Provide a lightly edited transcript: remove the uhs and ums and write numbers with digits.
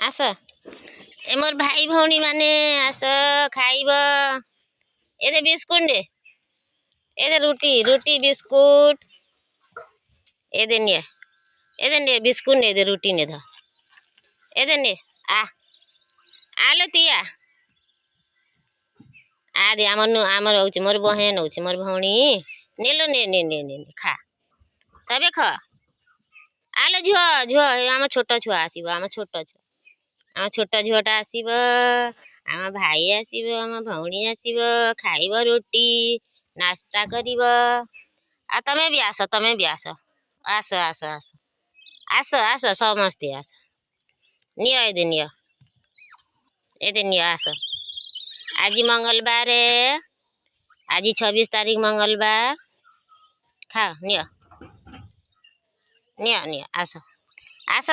आस ए मोर भाई भौणी माने आस खाइब ए बिस्कुट ने ए रुटी रुटी बिस्कुट ए ने बिस्कुट ने दे रुटी ने ध ए ने आ आलो तिया आ दे आमर होउची मोर बहन होउची मोर भौणी नेलो ने ने ने ने खा सबे ख आलो झुआ झुआ आम छोट छुआ आसीबो आम छोट झुआटा आसीबो आम भाई आसीबो आम भौणी आसीबो खाइब रोटी नास्ता करिब आ तमे भी आस आस आस आस आस आस समस्ते आस नियो ए दे नियो आस आज मंगलवार आज 26 तारीख मंगलवार खा नियो नियो नियो आस आस